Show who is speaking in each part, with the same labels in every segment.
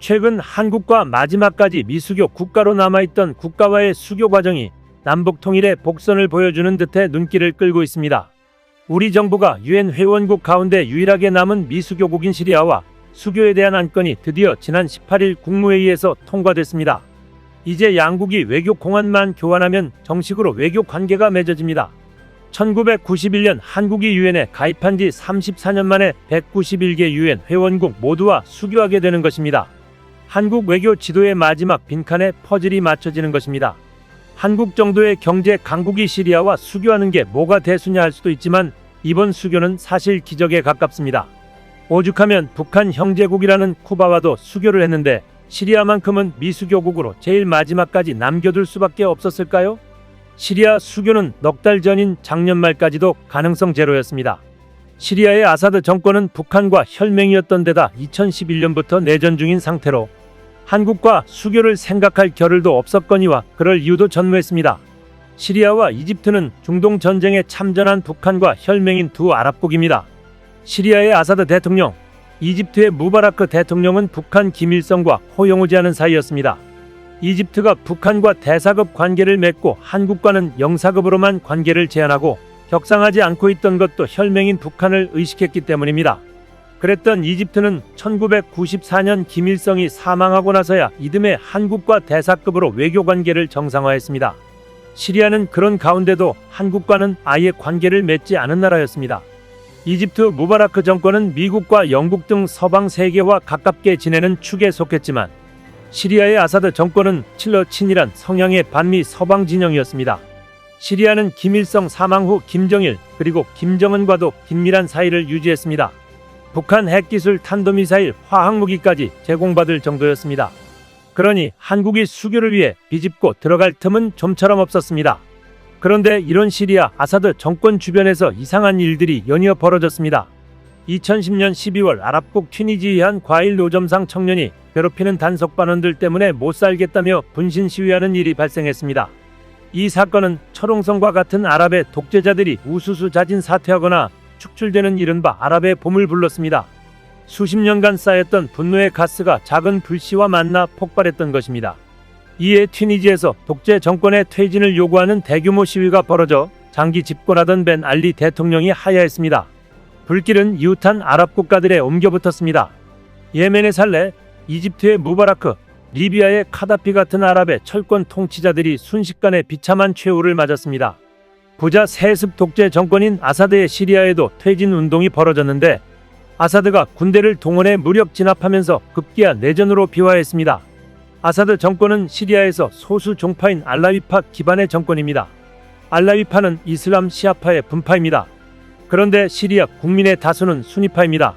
Speaker 1: 최근 한국과 마지막까지 미수교 국가로 남아있던 국가와의 수교 과정이 남북 통일의 복선을 보여주는 듯해 눈길을 끌고 있습니다. 우리 정부가 유엔 회원국 가운데 유일하게 남은 미수교국인 시리아와 수교에 대한 안건이 드디어 지난 18일 국무회의에서 통과됐습니다. 이제 양국이 외교 공안만 교환하면 정식으로 외교 관계가 맺어집니다. 1991년 한국이 유엔에 가입한 지 34년 만에 191개 유엔 회원국 모두와 수교하게 되는 것입니다. 한국 외교 지도의 마지막 빈칸에 퍼즐이 맞춰지는 것입니다. 한국 정도의 경제 강국이 시리아와 수교하는 게 뭐가 대수냐 할 수도 있지만 이번 수교는 사실 기적에 가깝습니다. 오죽하면 북한 형제국이라는 쿠바와도 수교를 했는데 시리아만큼은 미수교국으로 제일 마지막까지 남겨둘 수밖에 없었을까요? 시리아 수교는 넉 달 전인 작년 말까지도 가능성 제로였습니다. 시리아의 아사드 정권은 북한과 혈맹이었던 데다 2011년부터 내전 중인 상태로 한국과 수교를 생각할 겨를도 없었거니와 그럴 이유도 전무했습니다. 시리아와 이집트는 중동 전쟁에 참전한 북한과 혈맹인 두 아랍국입니다. 시리아의 아사드 대통령, 이집트의 무바라크 대통령은 북한 김일성과 호영우지하는 사이였습니다. 이집트가 북한과 대사급 관계를 맺고 한국과는 영사급으로만 관계를 제한하고 격상하지 않고 있던 것도 혈맹인 북한을 의식했기 때문입니다. 그랬던 이집트는 1994년 김일성이 사망하고 나서야 이듬해 한국과 대사급으로 외교관계를 정상화했습니다. 시리아는 그런 가운데도 한국과는 아예 관계를 맺지 않은 나라였습니다. 이집트 무바라크 정권은 미국과 영국 등 서방 세계와 가깝게 지내는 축에 속했지만 시리아의 아사드 정권은 칠러 친일한 성향의 반미 서방 진영이었습니다. 시리아는 김일성 사망 후 김정일 그리고 김정은과도 긴밀한 사이를 유지했습니다. 북한 핵기술 탄도미사일 화학무기까지 제공받을 정도였습니다. 그러니 한국이 수교를 위해 비집고 들어갈 틈은 좀처럼 없었습니다. 그런데 이런 시리아 아사드 정권 주변에서 이상한 일들이 연이어 벌어졌습니다. 2010년 12월 아랍국 튀니지의 한 과일 노점상 청년이 괴롭히는 단속반원들 때문에 못 살겠다며 분신 시위하는 일이 발생했습니다. 이 사건은 철옹성과 같은 아랍의 독재자들이 우수수 자진 사퇴하거나 축출되는 이른바 아랍의 봄을 불렀습니다. 수십 년간 쌓였던 분노의 가스가 작은 불씨와 만나 폭발했던 것입니다. 이에 튀니지에서 독재 정권의 퇴진을 요구하는 대규모 시위가 벌어져 장기 집권하던 벤 알리 대통령이 하야했습니다. 불길은 이웃한 아랍 국가들에 옮겨붙었습니다. 예멘의 살레, 이집트의 무바라크, 리비아의 카다피 같은 아랍의 철권 통치자들이 순식간에 비참한 최후를 맞았습니다. 부자 세습 독재 정권인 아사드의 시리아에도 퇴진 운동이 벌어졌는데 아사드가 군대를 동원해 무력 진압하면서 급기야 내전으로 비화했습니다. 아사드 정권은 시리아에서 소수 종파인 알라위파 기반의 정권입니다. 알라위파는 이슬람 시아파의 분파입니다. 그런데 시리아 국민의 다수는 수니파입니다.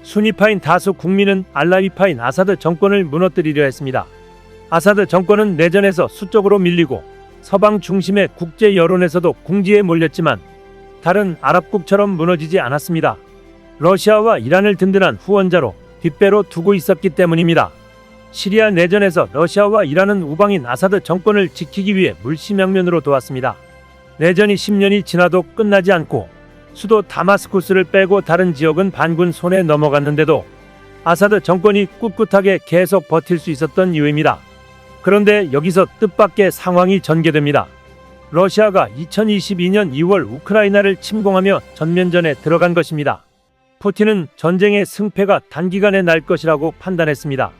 Speaker 1: 수니파인 다수 국민은 알라위파인 아사드 정권을 무너뜨리려 했습니다. 아사드 정권은 내전에서 수적으로 밀리고 서방 중심의 국제 여론에서도 궁지에 몰렸지만 다른 아랍국처럼 무너지지 않았습니다. 러시아와 이란을 든든한 후원자로 뒷배로 두고 있었기 때문입니다. 시리아 내전에서 러시아와 이란은 우방인 아사드 정권을 지키기 위해 물심양면으로 도왔습니다. 내전이 10년이 지나도 끝나지 않고 수도 다마스쿠스를 빼고 다른 지역은 반군 손에 넘어갔는데도 아사드 정권이 꿋꿋하게 계속 버틸 수 있었던 이유입니다. 그런데 여기서 뜻밖의 상황이 전개됩니다. 러시아가 2022년 2월 우크라이나를 침공하며 전면전에 들어간 것입니다. 푸틴은 전쟁의 승패가 단기간에 날 것이라고 판단했습니다.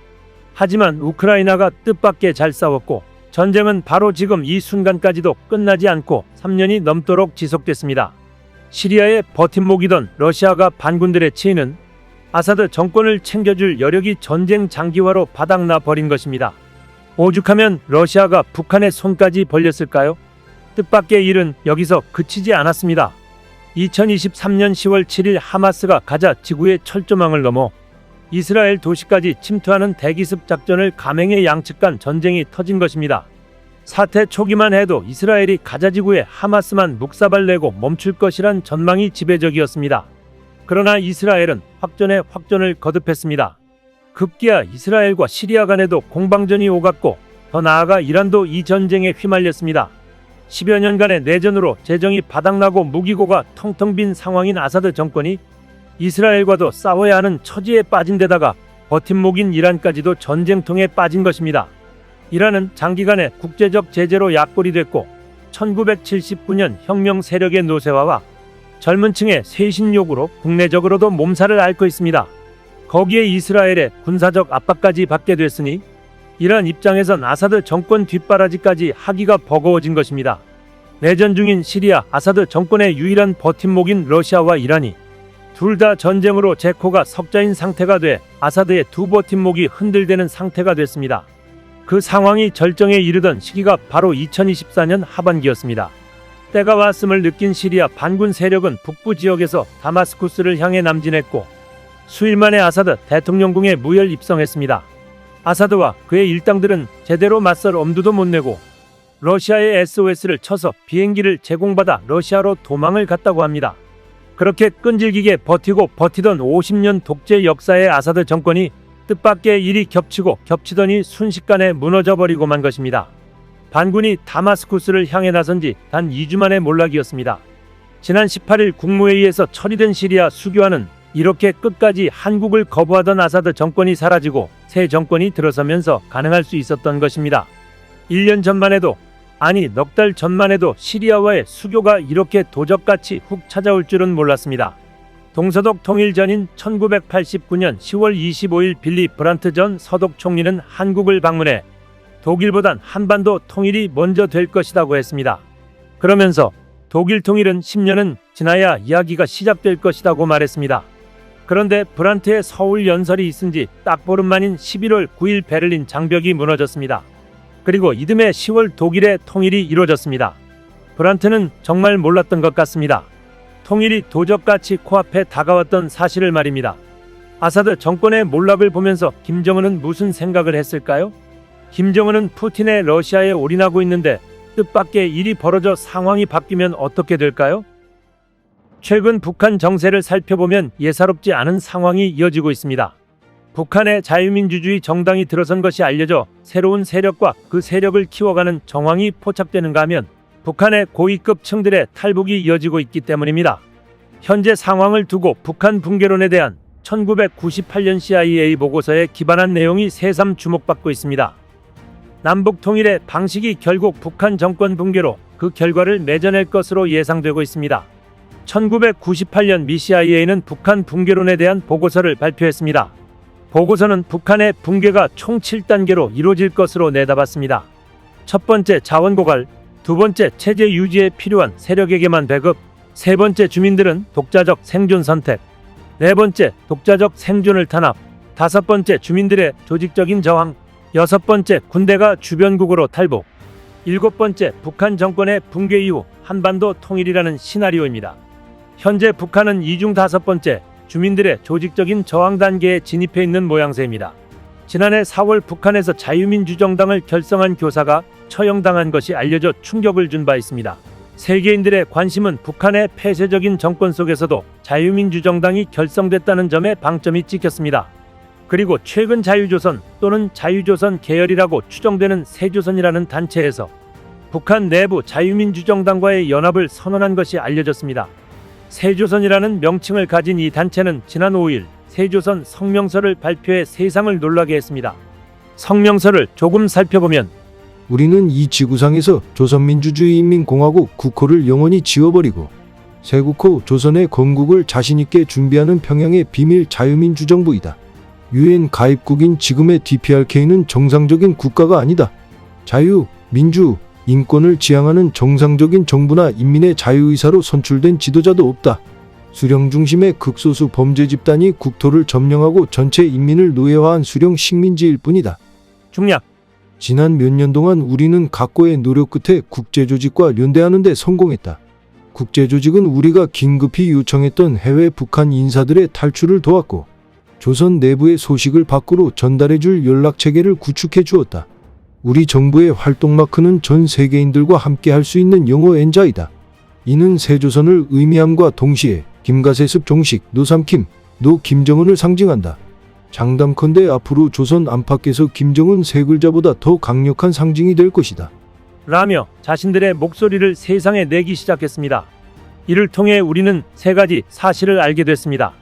Speaker 1: 하지만 우크라이나가 뜻밖의 잘 싸웠고 전쟁은 바로 지금 이 순간까지도 끝나지 않고 3년이 넘도록 지속됐습니다. 시리아의 버팀목이던 러시아가 반군들의 치이는 아사드 정권을 챙겨줄 여력이 전쟁 장기화로 바닥나 버린 것입니다. 오죽하면 러시아가 북한의 손까지 벌렸을까요? 뜻밖의 일은 여기서 그치지 않았습니다. 2023년 10월 7일 하마스가 가자 지구의 철조망을 넘어 이스라엘 도시까지 침투하는 대기습 작전을 감행해 양측 간 전쟁이 터진 것입니다. 사태 초기만 해도 이스라엘이 가자 지구에 하마스만 묵사발 내고 멈출 것이란 전망이 지배적이었습니다. 그러나 이스라엘은 확전에 확전을 거듭했습니다. 급기야 이스라엘과 시리아 간에도 공방전이 오갔고 더 나아가 이란도 이 전쟁에 휘말렸습니다. 10여 년간의 내전으로 재정이 바닥나고 무기고가 텅텅 빈 상황인 아사드 정권이 이스라엘과도 싸워야 하는 처지에 빠진 데다가 버팀목인 이란까지도 전쟁통에 빠진 것입니다. 이란은 장기간의 국제적 제재로 약골이 됐고 1979년 혁명 세력의 노쇠화와 젊은 층의 쇄신 요구로 국내적으로도 몸살을 앓고 있습니다. 거기에 이스라엘의 군사적 압박까지 받게 됐으니 이란 입장에선 아사드 정권 뒷바라지까지 하기가 버거워진 것입니다. 내전 중인 시리아 아사드 정권의 유일한 버팀목인 러시아와 이란이 둘 다 전쟁으로 제코가 석자인 상태가 돼 아사드의 두 버팀목이 흔들대는 상태가 됐습니다. 그 상황이 절정에 이르던 시기가 바로 2024년 하반기였습니다. 때가 왔음을 느낀 시리아 반군 세력은 북부 지역에서 다마스쿠스를 향해 남진했고 수일 만에 아사드 대통령궁에 무혈 입성했습니다. 아사드와 그의 일당들은 제대로 맞설 엄두도 못 내고 러시아의 SOS를 쳐서 비행기를 제공받아 러시아로 도망을 갔다고 합니다. 그렇게 끈질기게 버티던 50년 독재 역사의 아사드 정권이 뜻밖의 일이 겹치고 겹치더니 순식간에 무너져버리고 만 것입니다. 반군이 다마스쿠스를 향해 나선 지 단 2주 만의 몰락이었습니다. 지난 18일 국무회의에서 처리된 시리아 수교안은 이렇게 끝까지 한국을 거부하던 아사드 정권이 사라지고 새 정권이 들어서면서 가능할 수 있었던 것입니다. 1년 전만 해도 아니 넉 달 전만 해도 시리아와의 수교가 이렇게 도적같이 훅 찾아올 줄은 몰랐습니다. 동서독 통일 전인 1989년 10월 25일 빌리 브란트 전 서독 총리는 한국을 방문해 독일보단 한반도 통일이 먼저 될 것이라고 했습니다. 그러면서 독일 통일은 10년은 지나야 이야기가 시작될 것이라고 말했습니다. 그런데 브란트의 서울 연설이 있은 지 딱 보름 만인 11월 9일 베를린 장벽이 무너졌습니다. 그리고 이듬해 10월 독일의 통일이 이루어졌습니다. 브란트는 정말 몰랐던 것 같습니다. 통일이 도적같이 코앞에 다가왔던 사실을 말입니다. 아사드 정권의 몰락을 보면서 김정은은 무슨 생각을 했을까요? 김정은은 푸틴의 러시아에 올인하고 있는데 뜻밖의 일이 벌어져 상황이 바뀌면 어떻게 될까요? 최근 북한 정세를 살펴보면 예사롭지 않은 상황이 이어지고 있습니다. 북한의 자유민주주의 정당이 들어선 것이 알려져 새로운 세력과 그 세력을 키워가는 정황이 포착되는가 하면 북한의 고위급 층들의 탈북이 이어지고 있기 때문입니다. 현재 상황을 두고 북한 붕괴론에 대한 1998년 CIA 보고서에 기반한 내용이 새삼 주목받고 있습니다. 남북 통일의 방식이 결국 북한 정권 붕괴로 그 결과를 맺어낼 것으로 예상되고 있습니다. 1998년 미 CIA는 북한 붕괴론에 대한 보고서를 발표했습니다. 보고서는 북한의 붕괴가 총 7단계로 이루어질 것으로 내다봤습니다. 첫 번째 자원 고갈, 두 번째 체제 유지에 필요한 세력에게만 배급, 세 번째 주민들은 독자적 생존 선택, 네 번째 독자적 생존을 탄압, 다섯 번째 주민들의 조직적인 저항, 여섯 번째 군대가 주변국으로 탈북, 일곱 번째 북한 정권의 붕괴 이후 한반도 통일이라는 시나리오입니다. 현재 북한은 이 중 다섯 번째 주민들의 조직적인 저항 단계에 진입해 있는 모양새입니다. 지난해 4월 북한에서 자유민주정당을 결성한 교사가 처형당한 것이 알려져 충격을 준 바 있습니다. 세계인들의 관심은 북한의 폐쇄적인 정권 속에서도 자유민주정당이 결성됐다는 점에 방점이 찍혔습니다. 그리고 최근 자유조선 또는 자유조선 계열이라고 추정되는 새조선이라는 단체에서 북한 내부 자유민주정당과의 연합을 선언한 것이 알려졌습니다. 새조선이라는 명칭을 가진 이 단체는 지난 5일 새조선 성명서를 발표해 세상을 놀라게 했습니다. 성명서를 조금 살펴보면
Speaker 2: 우리는 이 지구상에서 조선민주주의인민공화국 국호를 영원히 지워버리고 새 국호 조선의 건국을 자신있게 준비하는 평양의 비밀 자유민주정부이다. UN 가입국인 지금의 DPRK는 정상적인 국가가 아니다. 자유, 민주, 인권을 지향하는 정상적인 정부나 인민의 자유의사로 선출된 지도자도 없다. 수령 중심의 극소수 범죄 집단이 국토를 점령하고 전체 인민을 노예화한 수령 식민지일 뿐이다.
Speaker 1: 중략.
Speaker 2: 지난 몇 년 동안 우리는 각고의 노력 끝에 국제조직과 연대하는 데 성공했다. 국제조직은 우리가 긴급히 요청했던 해외 북한 인사들의 탈출을 도왔고 조선 내부의 소식을 밖으로 전달해줄 연락체계를 구축해 주었다. 우리 정부의 활동 마크는 전 세계인들과 함께 할 수 있는 영어 N자이다. 이는 새조선을 의미함과 동시에 김가세습 종식, 노삼킴, 노 김정은을 상징한다. 장담컨대 앞으로 조선 안팎에서 김정은 세 글자보다 더 강력한 상징이 될 것이다.
Speaker 1: 라며 자신들의 목소리를 세상에 내기 시작했습니다. 이를 통해 우리는 세 가지 사실을 알게 됐습니다.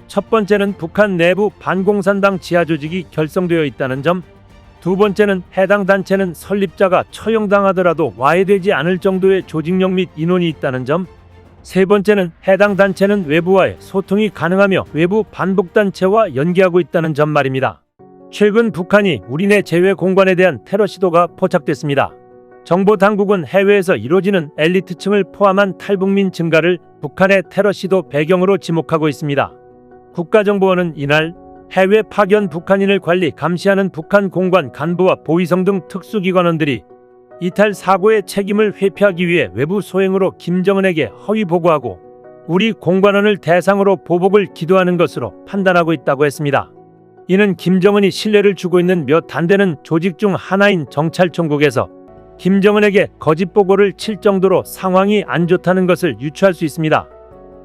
Speaker 1: 첫 번째는 북한 내부 반공산당 지하조직이 결성되어 있다는 점, 두 번째는 해당 단체는 설립자가 처형당하더라도 와해되지 않을 정도의 조직력 및 인원이 있다는 점, 세 번째는 해당 단체는 외부와의 소통이 가능하며 외부 반북단체와 연계하고 있다는 점 말입니다. 최근 북한이 우리 내 제외 공간에 대한 테러 시도가 포착됐습니다. 정보 당국은 해외에서 이루어지는 엘리트층을 포함한 탈북민 증가를 북한의 테러 시도 배경으로 지목하고 있습니다. 국가정보원은 이날 해외 파견 북한인을 관리 감시하는 북한 공관 간부와 보위성 등 특수기관원들이 이탈 사고의 책임을 회피하기 위해 외부 소행으로 김정은에게 허위 보고하고 우리 공관원을 대상으로 보복을 기도하는 것으로 판단하고 있다고 했습니다. 이는 김정은이 신뢰를 주고 있는 몇 안 되는 조직 중 하나인 정찰총국에서 김정은에게 거짓 보고를 칠 정도로 상황이 안 좋다는 것을 유추할 수 있습니다.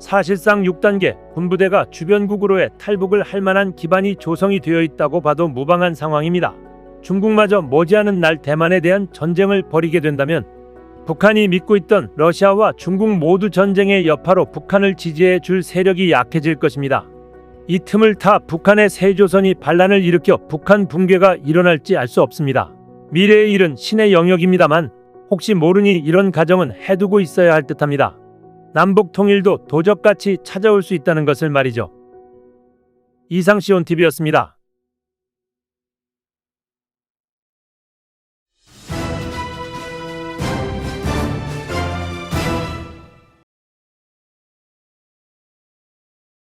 Speaker 1: 사실상 6단계 군부대가 주변국으로의 탈북을 할 만한 기반이 조성이 되어 있다고 봐도 무방한 상황입니다. 중국마저 머지않은 날 대만에 대한 전쟁을 벌이게 된다면 북한이 믿고 있던 러시아와 중국 모두 전쟁의 여파로 북한을 지지해 줄 세력이 약해질 것입니다. 이 틈을 타 북한의 새조선이 반란을 일으켜 북한 붕괴가 일어날지 알 수 없습니다. 미래의 일은 신의 영역입니다만 혹시 모르니 이런 가정은 해두고 있어야 할 듯합니다. 남북 통일도 도적같이 찾아올 수 있다는 것을 말이죠. 이상 시온TV였습니다.